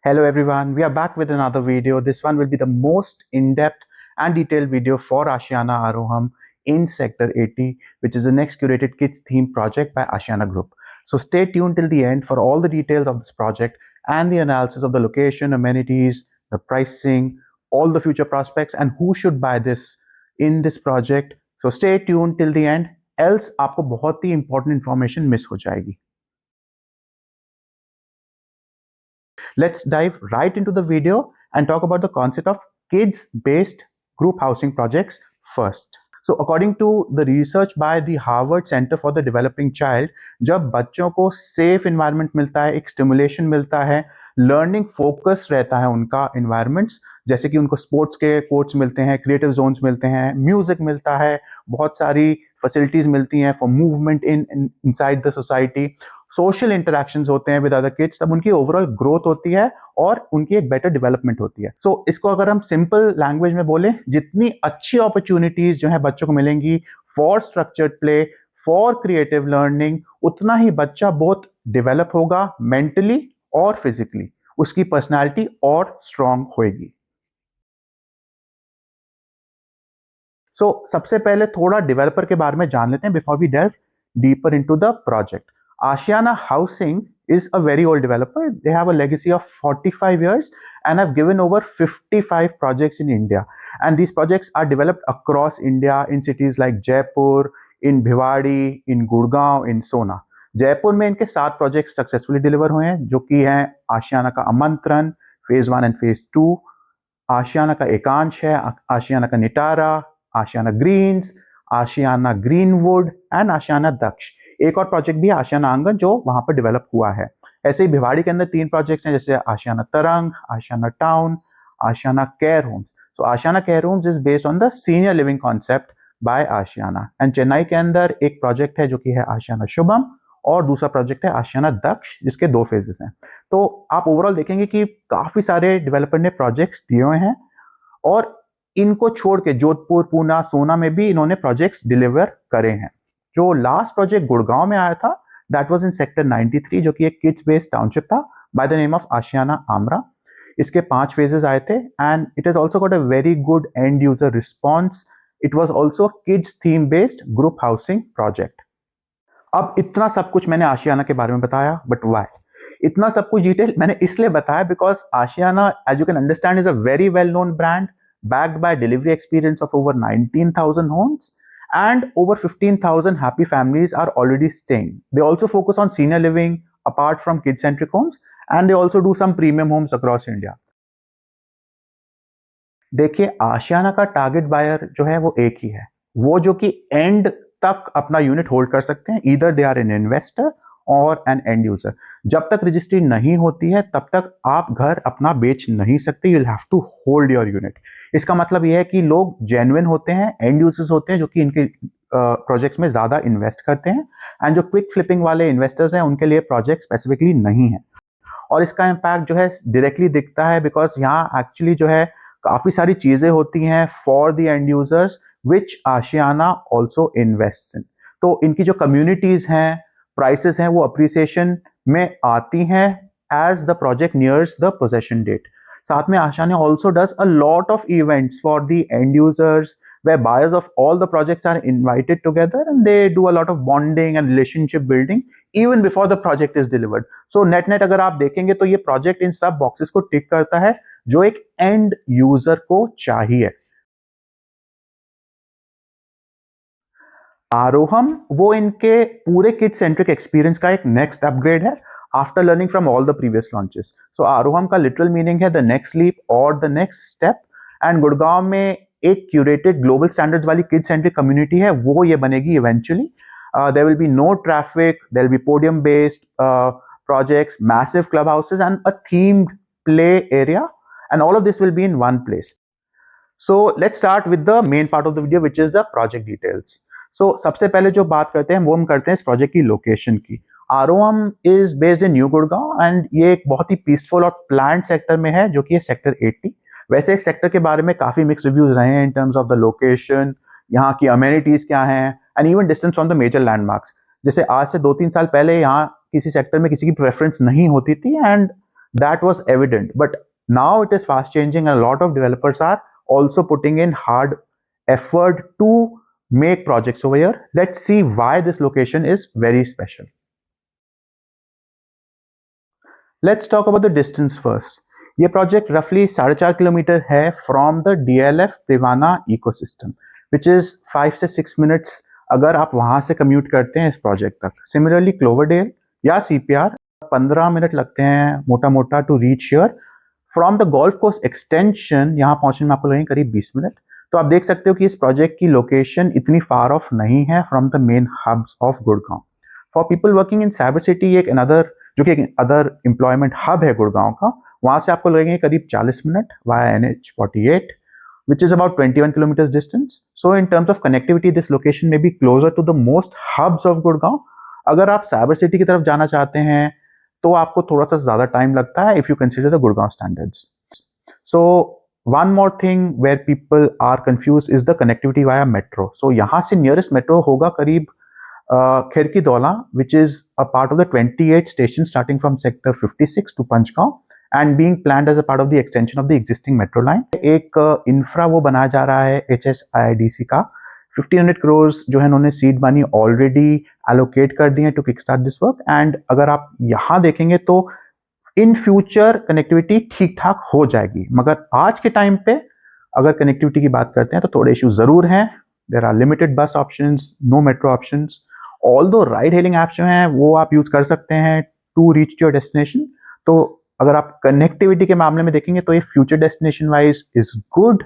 Hello everyone, we are back with another video. This one will be the most in-depth and detailed video for Ashiana Aroham in Sector 80, which is the next curated kids theme project by Ashiana Group. So stay tuned till the end for all the details of this project and the analysis of the location, amenities, the pricing, all the future prospects and who should buy this in this project. So stay tuned till the end, else आपको बहुत ही important information miss हो जाएगी. Let's dive right into the video and talk about the concept of kids-based group housing projects first. So according to the research by the Harvard Center for the Developing Child, जब बच्चों को safe environment मिलता है, एक stimulation मिलता है, learning focus रहता है उनका इन्वायरमेंट्स, जैसे कि उनको स्पोर्ट्स के कोर्ट्स मिलते हैं, क्रिएटिव जोन्स मिलते हैं, म्यूजिक मिलता है, बहुत सारी फैसिलिटीज मिलती हैं for movement inside the society, social interactions होते हैं विद अदर किड्स, तब उनकी ओवरऑल ग्रोथ होती है और उनकी एक बेटर डेवलपमेंट होती है. सो इसको अगर हम सिंपल लैंग्वेज में बोले, जितनी अच्छी अपॉर्चुनिटीज जो है बच्चों को मिलेंगी for structured play, for creative learning, उतना ही बच्चा बहुत डेवलप होगा मेंटली और फिजिकली, उसकी पर्सनालिटी और स्ट्रांग होएगी. सबसे पहले थोड़ा डेवलपर के बारे में जान लेते हैं before we delve deeper into the project. Ashiana Housing is a very old developer. They have a legacy of 45 years and have given over 55 projects in India. And these projects are developed across India in cities like Jaipur, in Bhiwadi, in Gurgaon, in Sona. Jaipur में इनके 7 projects successfully deliver हुए हैं, जो कि हैं आशियाना का आमंत्रण phase 1 and phase 2, आशियाना का एकांश है, आशियाना का निटारा, आशियाना ग्रीन्स, आशियाना ग्रीनवुड एंड आशियाना दक्ष. एक और प्रोजेक्ट भी है आशियाना आंगन जो वहां पर डेवलप हुआ है. ऐसे ही भिवाड़ी के अंदर 3 प्रोजेक्ट्स हैं, जैसे Ashiana Tarang, Ashiana town, Ashiana care homes. So Ashiana care homes is based on the senior living concept by Ashiana. And Chennai के अंदर एक प्रोजेक्ट है जो कि है आशियाना शुभम, और दूसरा प्रोजेक्ट है आशियाना दक्ष, जिसके 2 फेजेस हैं. तो आप ओवरऑल देखेंगे कि काफी सारे डेवलपर ने प्रोजेक्ट्स दिए हुए हैं, और इनको छोड़ के जोधपुर, पूना, सोना में भी इन्होंने प्रोजेक्ट्स डिलीवर करे हैं. जो लास्ट प्रोजेक्ट गुड़गांव में आया था, दैट वाज इन सेक्टर 93, जो कि एक किड्स बेस्ड टाउनशिप था बाय द नेम ऑफ आशियाना आमरा. इसके 5 फेजेस आए थे and it has also got a very good and user response. It was also kids theme based group housing project. अब इतना सब कुछ मैंने आशियाना के बारे में बताया, बट व्हाई? इतना सब कुछ डिटेल मैंने इसलिए बताया because Ashiana, as you can understand, is a very well known brand backed by delivery experience of over 19,000 homes, and over 15,000 happy families are already staying. They also focus on senior living apart from kid-centric homes, and they also do some premium homes across India. देखिए, आशियाना का target buyer जो है वो एक ही है, वो जो कि एंड तक अपना यूनिट होल्ड कर सकते हैं. Either they are an investor और एन एंड यूजर. जब तक रजिस्ट्री नहीं होती है तब तक आप घर अपना बेच नहीं सकते. You will have to hold your unit. इसका मतलब यह है कि लोग जेन्युइन होते हैं, एंड यूजर्स होते हैं, जो कि इनके प्रोजेक्ट्स में ज्यादा इन्वेस्ट करते हैं, एंड जो क्विक फ्लिपिंग वाले इन्वेस्टर्स हैं उनके लिए प्रोजेक्ट स्पेसिफिकली नहीं है. और इसका इम्पैक्ट जो है डायरेक्टली दिखता है बिकॉज यहाँ एक्चुअली जो है काफी सारी चीजें होती हैं for the end users which Ashiana also invest in. तो इनकी जो कम्युनिटीज हैं, प्राइसेस हैं, वो अप्रिसिएशन में आती हैं as the project nears the possession date. साथ में आशियाना also does a lot of events for the end users where buyers of all the projects are invited together and they do a lot of bonding and relationship building even before the project is delivered. So net अगर आप देखेंगे तो ये project in सब boxes को टिक करता है जो एक एंड यूजर को चाहिए. आरोहम वो इनके पूरे किड सेंट्रिक एक्सपीरियंस का एक नेक्स्ट अपग्रेड है after learning from all the previous launches. So Aroham का literal meaning है the next leap or the next step, and Gurgaon में एक curated global standards वाली kid centric community है, वो ये बनेगी eventually. There will be no traffic, there will be podium based projects, massive clubhouses and a themed play area, and all of this will be in one place. So let's start with the main part of the video, which is the project details. So सबसे पहले जो बात करते हैं वो हम करते हैं इस प्रोजेक्ट की लोकेशन की. Aroham is based in New Gurgaon and ये एक बहुत ही पीसफुल और प्लान्ड सेक्टर में है, जो कि है सेक्टर 80. वैसे इस सेक्टर के बारे में काफी मिक्स रिव्यूज रहे हैं in terms of the location, यहाँ की अमेनिटीज क्या हैं, and even distance from the major landmarks. जैसे आज से 2-3 साल पहले यहाँ किसी सेक्टर में किसी की प्रेफरेंस नहीं होती थी, and that was evident. But now it is fast changing, and a lot of developers are also putting in hard effort to make projects over here. Let's see why this location is very special. Let's talk about the distance first. ये project रफली 4.5 kilometre है from the DLF Privana ecosystem, which is 5 से 6 minutes अगर आप वहां से commute करते हैं इस प्रोजेक्ट तक. सिमिलरली क्लोवरडेल या CPR 15 मिनट लगते हैं मोटा मोटा to reach here. From the golf course extension यहाँ पहुंचने में आपको लगेंगे करीब 20 मिनट. तो आप देख सकते हो कि इस प्रोजेक्ट की लोकेशन इतनी फार ऑफ नहीं है from the main hubs of Gurgaon. For people working in cyber city एक अनदर जो कि एक अदर एम्प्लॉयमेंट हब है गुड़गांव का, वहां से आपको लगेंगे करीब 40 minute via NH48, which is about 21 kilometers distance. So in terms of connectivity, this location may be closer to the most hubs of Gurgaon. अगर आप साइबर सिटी की तरफ जाना चाहते हैं तो आपको थोड़ा सा ज्यादा टाइम लगता है if you consider the Gurgaon standards. So one more thing where people are confused is the connectivity via metro. So यहाँ से nearest metro होगा करीब Khirki-Daula, which is a part of the 28 stations starting from sector 56 to Panchgaon and being planned as a part of the extension of the existing metro line. एक infra वो बनाया जा रहा है HSIIDC का. 1500 crores जो है उन्होंने सीड मनी ऑलरेडी एलोकेट कर दिए to kick start this work. And अगर आप यहाँ देखेंगे तो इन फ्यूचर कनेक्टिविटी ठीक ठाक हो जाएगी, मगर आज के टाइम पे अगर कनेक्टिविटी की बात करते हैं तो थोड़े इश्यूज जरूर हैं. There are limited bus options, no metro options. Although ride hailing apps जो हैं वो आप यूज कर सकते हैं टू रीच योर डेस्टिनेशन. तो अगर आप कनेक्टिविटी के मामले में देखेंगे तो ये future destination wise is good.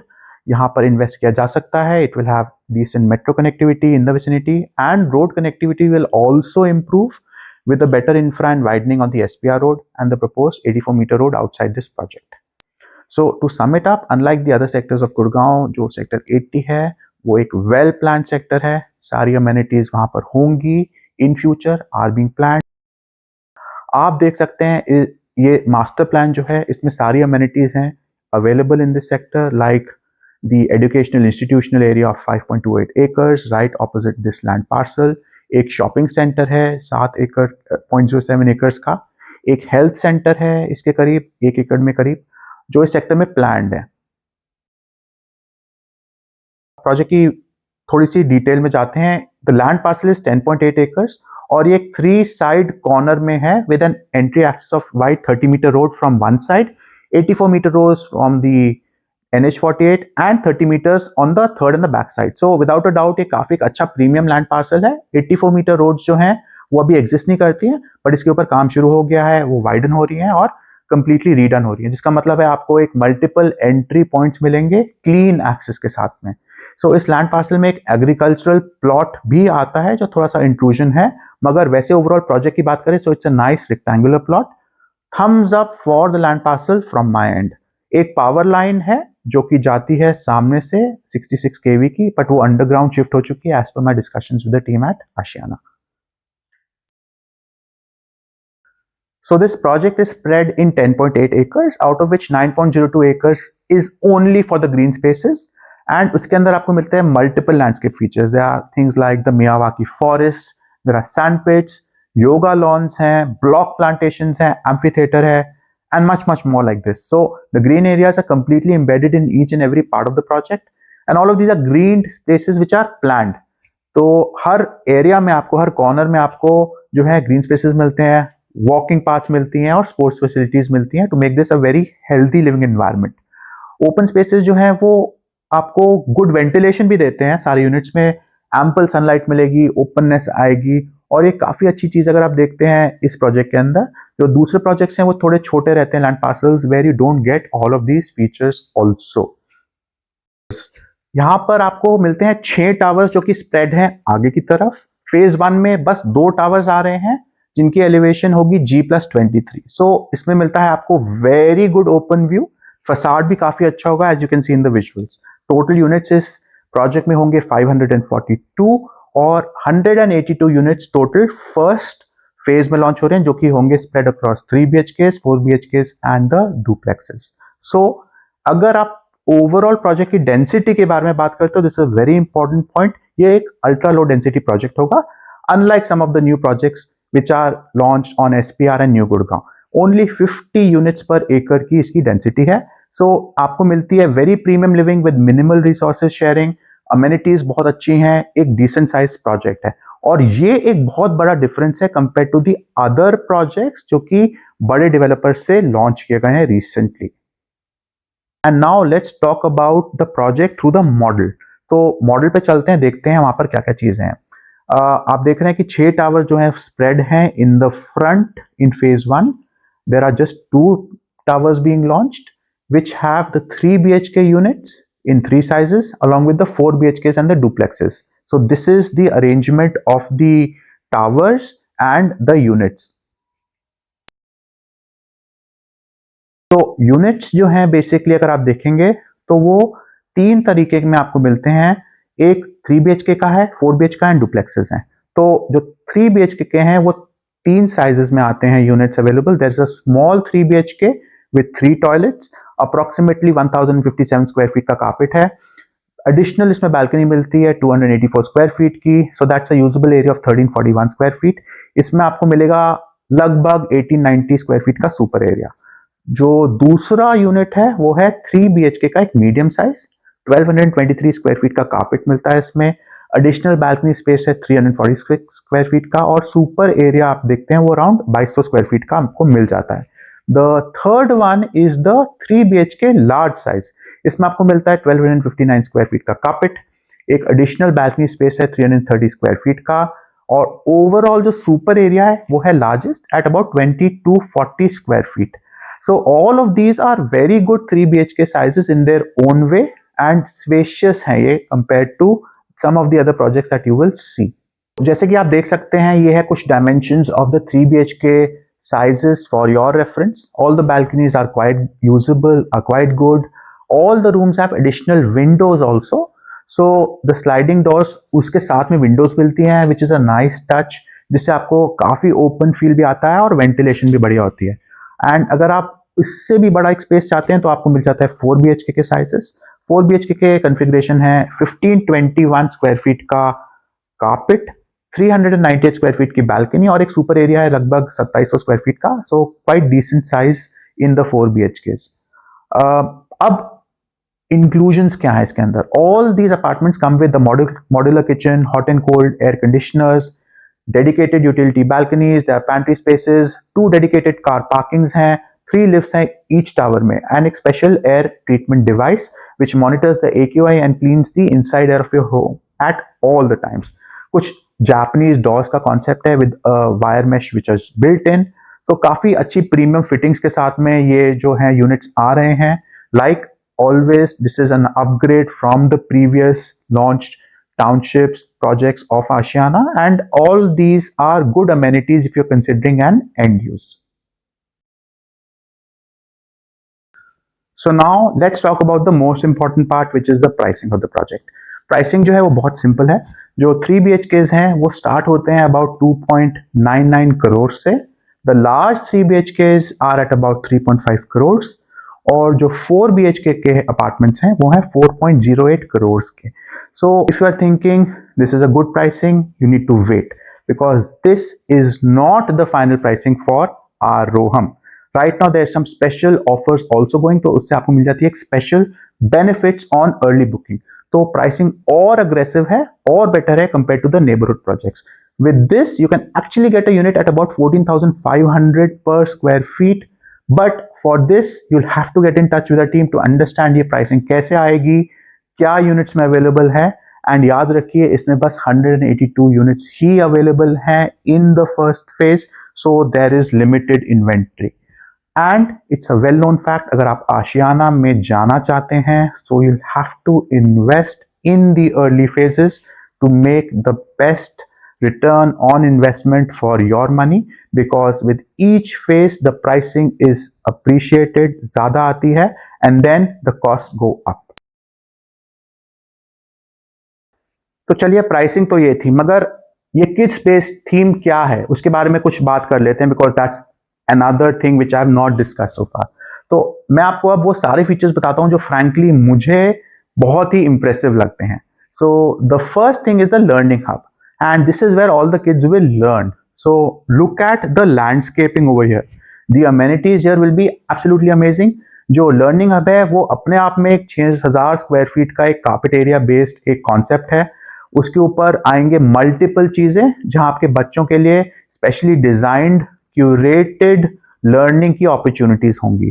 यहाँ पर इन्वेस्ट किया जा सकता है. It will have decent metro connectivity in the vicinity, and road connectivity will also improve with the better infra and widening on the SPR road and the proposed 84-meter road outside this project. So to sum it up, unlike the other sectors of Gurgaon, जो sector 80 है वो एक well planned sector है. सारी amenities वहाँ पर होंगी, in future are being planned. आप देख सकते हैं ये मास्टर प्लान जो है इसमें सारी amenities हैं available in this sector, like the educational institutional area of 5.28 acres right opposite this land parcel. एक शॉपिंग सेंटर है 7 एकड़ 0.07 एकर्स का. एक हेल्थ सेंटर है इसके करीब 1 एकड़ में करीब, जो इस सेक्टर में प्लान्ड है. प्रोजेक्ट की थोड़ी सी डिटेल में जाते हैं. The land parcel is 10.8 acres और ये 3 साइड कॉर्नर में है with an entry access of wide 30 metre road from one side, 84 metre road from the NH48 and 30 meters on the third and the back side. So without a doubt ये काफी एक अच्छा premium land parcel है. 84 metre roads जो हैं वो अभी exist नहीं करती हैं, बट इसके ऊपर काम शुरू हो गया है, वो वाइडन हो रही हैं और कंप्लीटली रीडन हो रही है, जिसका मतलब है आपको एक मल्टीपल एंट्री पॉइंट्स मिलेंगे क्लीन एक्सेस के साथ में. सो इस लैंड पार्सल में एक एग्रीकल्चरल प्लॉट भी आता है जो थोड़ा सा इंट्रूजन है, मगर वैसे ओवरऑल प्रोजेक्ट की बात करें so it's a nice rectangular plot. Thumbs up for the land parcel from my end. एक पावर लाइन है जो कि जाती है सामने से 66 kV की, बट वो अंडरग्राउंड शिफ्ट हो चुकी है as per my discussions with the team at Ashiana. So this project is spread in 10.8 acres, out of which 9.02 acres is only for the green spaces. And उसके अंदर आपको मिलते हैं multiple landscape features. There are things like the Miyawaki forest, there are sand pits, yoga lawns हैं, block plantations हैं, amphitheater है, and much more like this. So the green areas are completely embedded in each and every part of the project, and all of these are green spaces which are planned. तो हर area में आपको, हर corner में आपको जो है green spaces मिलते हैं, walking paths मिलती हैं और स्पोर्ट्स फैसिलिटीज मिलती हैं to make this a very healthy living environment. Open spaces जो हैं वो आपको गुड वेंटिलेशन भी देते हैं. सारे यूनिट्स में एम्पल सनलाइट मिलेगी, ओपननेस आएगी, और ये काफी अच्छी चीज अगर आप देखते हैं इस प्रोजेक्ट के अंदर. जो दूसरे प्रोजेक्ट्स हैं वो थोड़े छोटे रहते हैं land parcels where you don't get all of these features also. यहां पर आपको मिलते हैं 6 टावर्स जो कि स्प्रेड हैं आगे की तरफ. फेज 1 में बस 2 टावर्स आ रहे हैं जिनकी एलिवेशन होगी G+23. सो इसमें मिलता है आपको very good open view. Facade भी काफी अच्छा होगा as you can see in the visuals. Total units इस प्रोजेक्ट में होंगे 542 और 182 यूनिट्स टोटल फर्स्ट फेज में लॉन्च हो रहे हैं, जो कि होंगे spread across 3 BHKs, 4 BHKs and the duplexes. So अगर आप ओवरऑल प्रोजेक्ट की डेंसिटी के बारे में बात करते हो, this is a very important point. ये एक अल्ट्रा लो डेंसिटी प्रोजेक्ट होगा, unlike some of the new projects which are launched on SPR and New Gurgaon. Only 50 units per एकड़ की इसकी डेंसिटी है। सो आपको मिलती है very premium living with minimal resources sharing, amenities बहुत अच्छी हैं, एक डिसेंट साइज प्रोजेक्ट है। और ये एक बहुत बड़ा डिफरेंस है compare to the other projects जो कि बड़े डेवलपर्स से लॉन्च किए गए हैं recently. And now let's talk about the project through the model. तो मॉडल पे चलते हैं, देखते हैं वहां पर क्या क्या चीजें हैं। आप देख रहे हैं कि 6 टावर जो हैं स्प्रेड हैं in the front in phase 1। There are just 2 towers being launched which have the 3 BHK units in 3 sizes along with the 4 BHKs and the duplexes. So this is the arrangement of the towers and the units. तो units जो हैं basically अगर आप देखेंगे तो वो 3 तरीके में आपको मिलते हैं। एक 3 BHK का है, 4 BHK का एंड डुप्लेक्सेस हैं। तो जो 3 BHK के हैं वो 3 साइजेस में आते हैं units available. There is a small 3 BHK with 3 toilets, approximately 1057 square feet का कारपेट है। एडिशनल इसमें बालकनी मिलती है 284 स्क्वायर फीट की, so that's a usable area of 1341 square feet. इसमें आपको मिलेगा लगभग 1890 स्क्वायर फीट का सुपर एरिया। जो दूसरा यूनिट है वो है 3 BHK का एक मीडियम साइज, 1223 स्क्वायर फीट का कारपेट मिलता है इसमें। एडिशनल बालकनी स्पेस है 346 स्क्वायर फीट का और सुपर एरिया आप देखते हैं वो अराउंड 2200 स्क्वायर फीट का आपको मिल जाता है। The third one is the 3 BHK large size. इसमें आपको मिलता है 1259 स्क्वायर फीट का कारपेट, एक एडिशनल बालकनी स्पेस है 330 स्क्वायर फीट का, और ओवरऑल जो सुपर एरिया है वो है largest at about 2240 square feet. So all of these are very good 3 BHK sizes in their own way and spacious हैं ये compared to some of the other projects that you will see. जैसे कि आप देख सकते हैं ये है कुछ dimensions of the 3 BHK sizes for your reference. All the balconies are quite usable, are quite good. All the rooms have additional windows also. So the sliding doors उसके साथ में windows मिलती हैं which is a nice touch, जिससे आपको काफी open feel भी आता है और ventilation भी बढ़िया होती है। एंड अगर आप इससे भी बड़ा एक स्पेस चाहते हैं तो आपको मिल जाता है 4 BHK के साइजेस। 4 BHK के कॉन्फ़िगरेशन है 1521 स्क्वायर फीट का कारपेट, 398 स्क्वायर फीट की बालकनी और एक सुपर एरिया है लगभग 2700 स्क्वायर फीट का। So quite decent size in the 4 BHKs। अब इंक्लूजन्स क्या है इसके अंदर? All these apartments come with the modular kitchen, hot and cold air conditioners, dedicated utility balconies, there are pantry spaces, 2 dedicated car parkings हैं, 3 lifts हैं each tower में, and एक special air treatment device which monitors the AQI and cleans the inside air of your home at all the times. कुछ Japanese doors का concept है with a wire mesh which is built in, तो काफी अच्छी premium fittings के साथ में ये जो है units आ रहे हैं। Like always, this is an upgrade from the previous launched townships projects of Ashiana, and all these are good amenities if you're considering an end use. So now let's talk about the most important part, which is the pricing of the project. Pricing जो है वो बहुत simple है। जो 3 BHKs हैं वो start होते हैं about 2.99 crores से, the large 3 BHKs are at about 3.5 crores, और जो 4 BHK के अपार्टमेंट्स हैं वो हैं 4.08 crores के। So if you are thinking this is a good pricing, you need to wait because this is not the final pricing for our Roham. Right now there are some special offers also going, तो उससे आपको मिल जाती है एक special benefits on early booking. तो pricing और aggressive है और better है compared to the neighborhood projects. With this you can actually get a unit at about 14,500 per square feet. But for this you'll have to get in touch with the team to understand ये pricing कैसे आएगी, क्या units में available है। And याद रखिए इसमें बस 182 यूनिट्स ही अवेलेबल हैं in the first phase, so there is limited inventory. And it's a well known fact, अगर आप आशियाना में जाना चाहते हैं so you have to invest in the early phases to make the best return on investment for your money, because with each phase the pricing is appreciated, ज़्यादा आती है, and then the costs go up. तो चलिए pricing तो ये थी, मगर ये किड्स बेस्ड थीम क्या है उसके बारे में कुछ बात कर लेते हैं, because that's another thing which I have not discussed so far. तो मैं आपको अब वो सारे फीचर्स बताता हूं जो फ्रैंकली मुझे बहुत ही इंप्रेसिव लगते हैं। So the first thing is the learning hub, and this is where all the kids will learn. So look at the landscaping over here. The amenities here will be absolutely amazing. जो learning hub है वो अपने आप में एक 6000 square feet का एक carpet area based एक कॉन्सेप्ट है। उसके ऊपर आएंगे मल्टीपल चीजें जहां आपके बच्चों के लिए स्पेशली डिजाइंड क्यूरेटेड लर्निंग की अपॉर्चुनिटीज होंगी।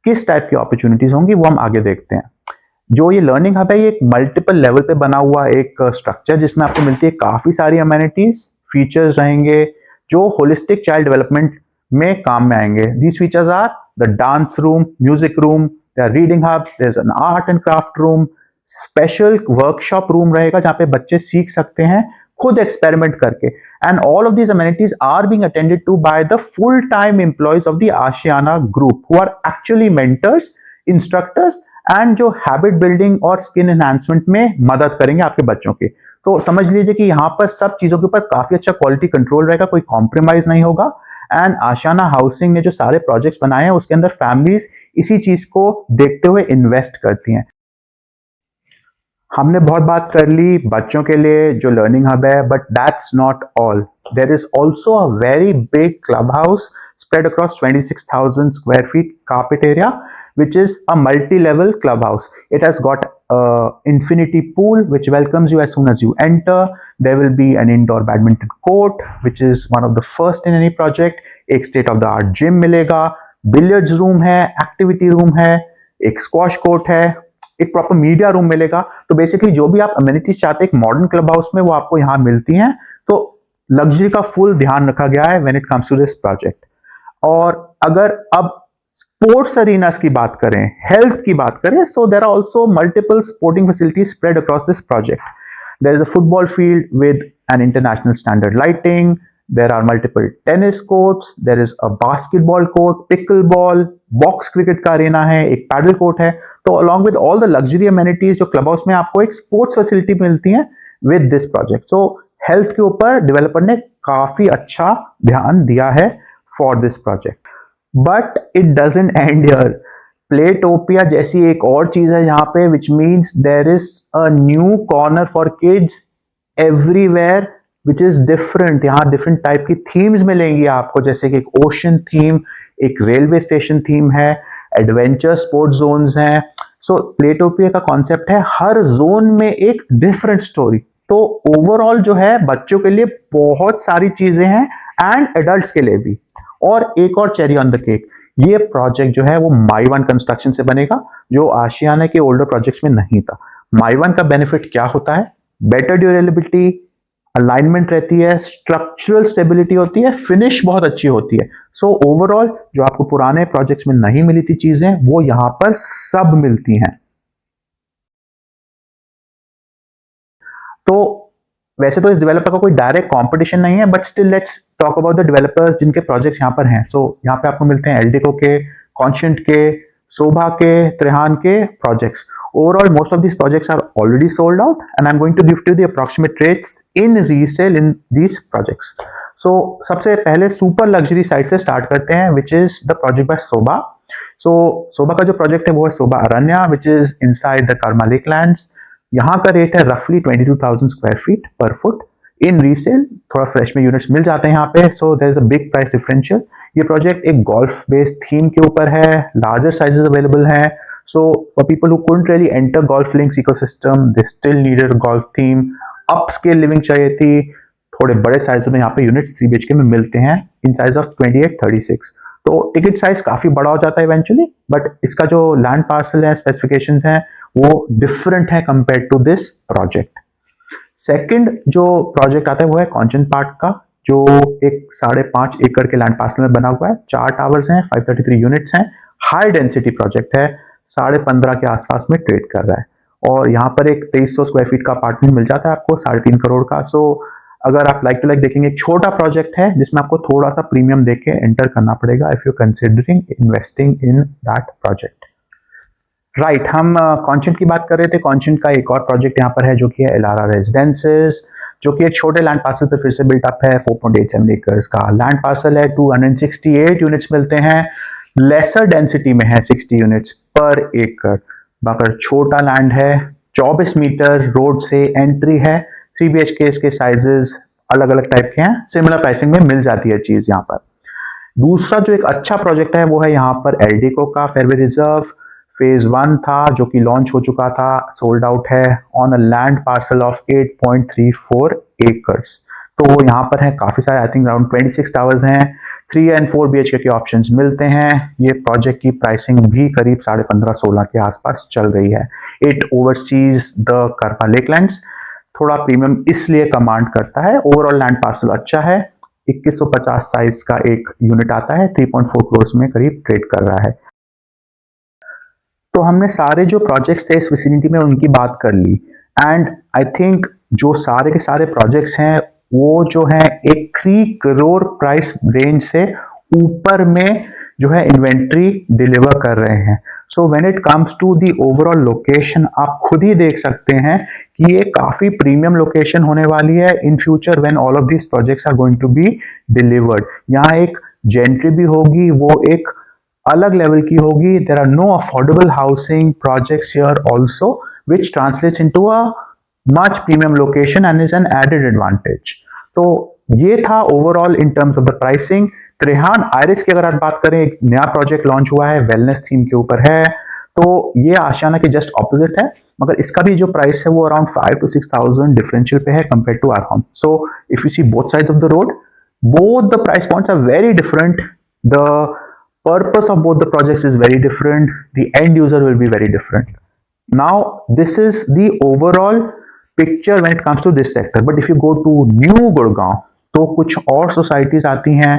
किस टाइप की अपॉर्चुनिटीज होंगी वो हम आगे देखते हैं। जो ये लर्निंग हब है ये एक मल्टीपल लेवल पे बना हुआ एक स्ट्रक्चर जिसमें आपको मिलती है काफी सारी अमेनिटीज, फीचर्स रहेंगे जो होलिस्टिक चाइल्ड डेवलपमेंट में काम में आएंगे। These features are the dance room, music room, there are reading hubs, there is an art and craft room, special workshop room रहेगा जहां पे बच्चे सीख सकते हैं खुद एक्सपेरिमेंट करके। And all of these amenities are being attended to by the full time employees of the Ashiana group who are actually mentors, instructors and जो हैबिट बिल्डिंग और स्किल एनहांसमेंट में मदद करेंगे आपके बच्चों की। तो समझ लीजिए कि यहाँ पर सब चीजों के ऊपर काफी अच्छा क्वालिटी कंट्रोल रहेगा, कोई कॉम्प्रोमाइज नहीं होगा। एंड आशियाना हाउसिंग ने जो सारे प्रोजेक्ट्स बनाए हैं उसके अंदर फैमिलीज इसी चीज को देखते हुए इन्वेस्ट करती हैं। हमने बहुत बात कर ली बच्चों के लिए जो लर्निंग हब है, but that's not all. There is also a very big club house spread across 26,000 square feet carpet area, which is a multi-level clubhouse. It has got an infinity pool which welcomes you as soon as you enter. There will be an indoor badminton court, which is one of the first in any project. एक state-of-the-art gym मिलेगा, billiards room है, activity room है, एक squash court है, एक proper media room मिलेगा। तो basically जो भी आप अमेनिटीज चाहते हैं एक मॉडर्न क्लब हाउस में वो आपको यहाँ मिलती हैं। तो लग्जरी का फुल ध्यान रखा गया है when it comes to this project. और अगर अब स्पोर्ट्स अरीनास की बात करें, हेल्थ की बात करें, so there are also multiple sporting facilities spread across this project. There is a football field with an international standard lighting, there are multiple tennis courts, there is a basketball court, pickleball, box cricket का Arena है, एक pedal court है। तो along with all the luxury amenities जो club house में आपको एक sports facility मिलती है with this project. So health के ऊपर डेवलपर ने काफी अच्छा ध्यान दिया है for this project. But it doesn't end here. प्लेटोपिया जैसी एक और चीज है यहाँ पे which means there is a new corner for kids everywhere which is different. यहाँ डिफरेंट टाइप की थीम्स मिलेंगी आपको, जैसे कि एक ओशन थीम, एक रेलवे स्टेशन थीम है, एडवेंचर स्पोर्ट्स जोन्स हैं। सो प्लेटोपिया का कॉन्सेप्ट है हर जोन में एक डिफरेंट स्टोरी। तो ओवरऑल जो है बच्चों के लिए बहुत सारी चीजें हैं एंड एडल्ट्स के लिए भी। और एक और चेरी ऑन द केक, ये प्रोजेक्ट जो है वो माई वन कंस्ट्रक्शन से बनेगा जो आशियाना के ओल्डर प्रोजेक्ट्स में नहीं था। माई वन का बेनिफिट क्या होता है? बेटर ड्यूरेबिलिटी, अलाइनमेंट रहती है, स्ट्रक्चरल स्टेबिलिटी होती है, फिनिश बहुत अच्छी होती है। सो ओवरऑल जो आपको पुराने प्रोजेक्ट्स में नहीं मिली थी चीजें वो यहां पर सब मिलती हैं। तो वैसे तो इस डेवलपर का कोई डायरेक्ट कंपटीशन नहीं है, but still let's talk about the developers जिनके प्रोजेक्ट्स यहां पर हैं। सो यहां पे आपको मिलते हैं एल्डिको के, कॉन्शिएंट के, शोभा के, त्रेहान के projects. Overall, most of these projects are already sold out, and I'm going to give you the approximate rates in resale in these projects. So, सबसे पहले सुपर लग्जरी साइड से स्टार्ट करते हैं, which is the project by Sobha. So, Sobha का जो project है वो है Sobha Aranya, which is inside the Karma Lake lands. यहाँ का रेट है roughly 22,000 square feet per foot. In resale, थोड़ा फ्रेश में यूनिट्स मिल जाते हैं यहाँ पे, so there is a big price differential. ये प्रोजेक्ट एक गोल्फ बेस्ड थीम के ऊपर है, लार्जर साइजेस अवेलेबल हैं। So for people who couldn't really enter Golf Links ecosystem, they still needed a golf theme. Upscale living चाहिए थी, थोड़े बड़े साइज में यहाँ पे यूनिट्स 3 BHK में मिलते हैं इन साइज ऑफ 28-36। तो टिकट साइज काफी बड़ा हो जाता है इवेंचुअली, बट इसका जो लैंड पार्सल है, स्पेसिफिकेशंस हैं वो डिफरेंट है compare to this project. Second जो प्रोजेक्ट आता है वो है कॉन्चन पार्क का, जो एक 5.5 एकड़ के लैंड पार्सल में बना हुआ है। 4 टावर्स हैं, 533 यूनिट्स हैं, हाई डेंसिटी प्रोजेक्ट है, 15.5 के आसपास में ट्रेड कर रहा है। और यहाँ पर एक 2300 स्क्वायर फीट का अपार्टमेंट मिल जाता है आपको 3.5 करोड़ का। सो अगर आप लाइक टू लाइक देखेंगे, एक छोटा प्रोजेक्ट है जिसमें आपको थोड़ा सा प्रीमियम देके एंटर करना पड़ेगा if you considering investing in that project. Right, हम कॉन्शिएंट की बात कर रहे थे। कॉन्शिएंट का एक और प्रोजेक्ट यहाँ पर है जो कि है एलारा रेजिडेंसेस, जो कि एक छोटे लैंड पार्सल पर फिर से बिल्टअप है। 4.87 एकर्स का लैंड पार्सल है, 268 यूनिट्स मिलते हैं, लेसर डेंसिटी में है 60 यूनिट्स पर एकड़। बाकी छोटा लैंड है, 24 मीटर रोड से एंट्री है, 3 BHK इसके साइजेस अलग अलग टाइप के हैं, सिमिलर प्राइसिंग में मिल जाती है चीज यहाँ पर। दूसरा जो एक अच्छा प्रोजेक्ट है वो है यहाँ पर एल्डिको का फेयरवे रिजर्व। फेज 1 था जो कि लॉन्च हो चुका था, सोल्ड आउट है on a land parcel of 8.34 acres. तो यहाँ पर है काफी सारे, आई थिंक अराउंड 26 टावर्स हैं, 3 एंड 4 BHK के ऑप्शंस मिलते हैं। ये प्रोजेक्ट की प्राइसिंग भी करीब 15.5-16 के आसपास चल रही है। इट ओवरसीज द करपा लेकलैंड्स, थोड़ा प्रीमियम इसलिए कमांड करता है। ओवरऑल लैंड पार्सल अच्छा है, 2150 साइज का एक यूनिट आता है, 3.4 करोड़ में करीब ट्रेड कर रहा है। तो हमने सारे जो प्रोजेक्ट्स थे इस विसिनिटी में उनकी बात कर ली, एंड आई थिंक जो सारे के सारे प्रोजेक्ट्स हैं वो जो है एक 3 करोड़ प्राइस रेंज से ऊपर में जो है इन्वेंट्री डिलीवर कर रहे हैं। So when it comes to the overall location, आप खुद ही देख सकते हैं कि ये काफी प्रीमियम लोकेशन होने वाली है in future when all of this projects are going to be delivered. यहाँ एक जेंट्री भी होगी, वो एक अलग लेवल की होगी। There are no affordable housing projects here also, which translates into a much premium location and is an added advantage. तो ये था overall in terms of the pricing. Trehan Iris की अगर आप बात करें, एक नया प्रोजेक्ट लॉन्च हुआ है, वेलनेस थीम के ऊपर है। तो ये आशियाना के जस्ट ऑपोजिट है, मगर इसका भी जो प्राइस है वो अराउंड 5 to 6,000 डिफरेंशियल पे है compare to our home. So if you see both sides of the road, both the price points are very different. The purpose of both the projects is very different. The end user will be very different. Now, this is the overall picture when it comes to this sector. But if you go to New Gurgaon, तो कुछ और societies आती हैं।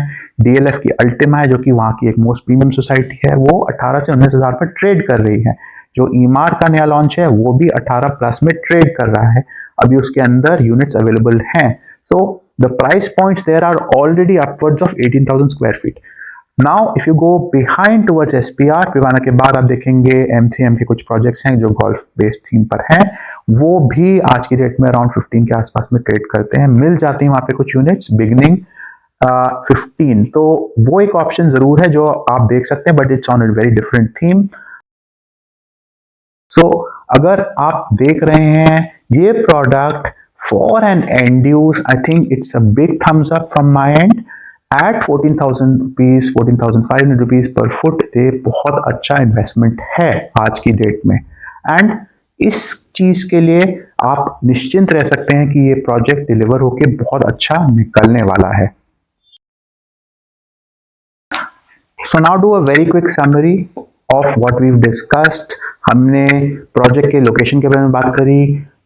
DLF की Ultima है जो कि वहाँ की एक मोस्ट प्रीमियम सोसाइटी है, वो 18 से 19 हजार पर ट्रेड कर रही है। जो ईमार का नया लॉन्च है वो भी 18 प्लस में ट्रेड कर रहा है, अभी उसके अंदर यूनिट्स अवेलेबल हैं। सो the price points there are already upwards of 18,000 square feet. Now if you go behind towards SPR, पिवाना के बाद आप देखेंगे M3M के कुछ प्रोजेक्ट्स हैं जो गोल्फ बेस्ड थीम पर हैं, वो भी आज की डेट में अराउंड 15 के आसपास में ट्रेड करते हैं। मिल जाती हैं वहां पे कुछ यूनिट्स बिगिनिंग 15, तो वो एक ऑप्शन जरूर है जो आप देख सकते हैं, but it's on a very different theme. So अगर आप देख रहे हैं ये product for an end use, I think it's a big thumbs up from my end. At 14,000 rupees, 14,500 rupees per foot, ये बहुत अच्छा इन्वेस्टमेंट है आज की डेट में। एंड इस चीज के लिए आप निश्चिंत रह सकते हैं कि ये प्रोजेक्ट डिलीवर होके बहुत अच्छा निकलने वाला है। So now do a very quick summary of what we've discussed. हमने प्रोजेक्ट के लोकेशन के बारे में बात करी,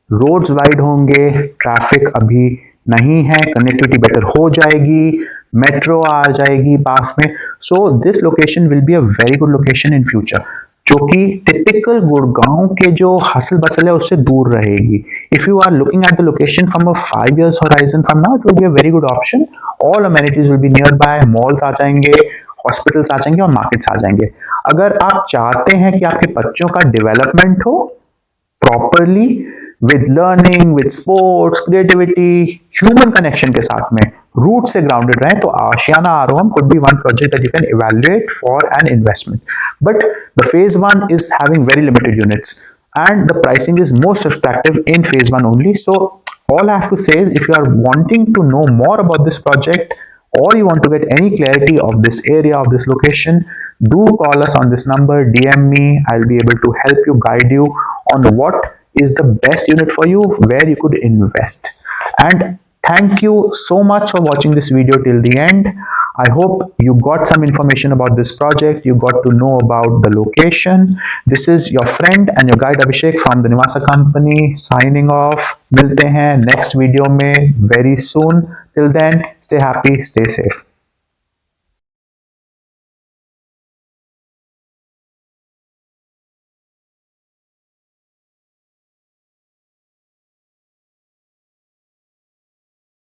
रोड्स वाइड होंगे, ट्रैफिक अभी नहीं है, कनेक्टिविटी बेटर हो जाएगी, मेट्रो आ जाएगी पास में। So this location will be a very good location in future, जो कि टिपिकल गुड़गांव के जो हसल बसल है उससे दूर रहेगी। If you are looking at the location from a 5 years horizon from now, it will be a very good option. All amenities will be nearby, malls आ जाएंगे, hospitals आ जाएंगे और मार्केट्स आ जाएंगे। अगर आप चाहते हैं कि आपके बच्चों का डेवलपमेंट हो properly, with learning, with sports, creativity, human connection के साथ में रूट से ग्राउंडेड रहे, तो आशियाना आरोहम could be one project that you can evaluate for an investment. But the phase 1 is having very limited units and the pricing is most attractive in phase 1 only. So all I have to say is, if you are wanting to know more about this project or you want to get any clarity of this area, of this location, do call us on this number, DM me. I'll be able to help you, guide you on what is the best unit for you, where you could invest. And thank you so much for watching this video till the end. I hope you got some information about this project, you got to know about the location. This is your friend and your guide Abhishek from the Nivasa company signing off. मिलते हैं next video में very soon. Till then, stay happy, stay safe.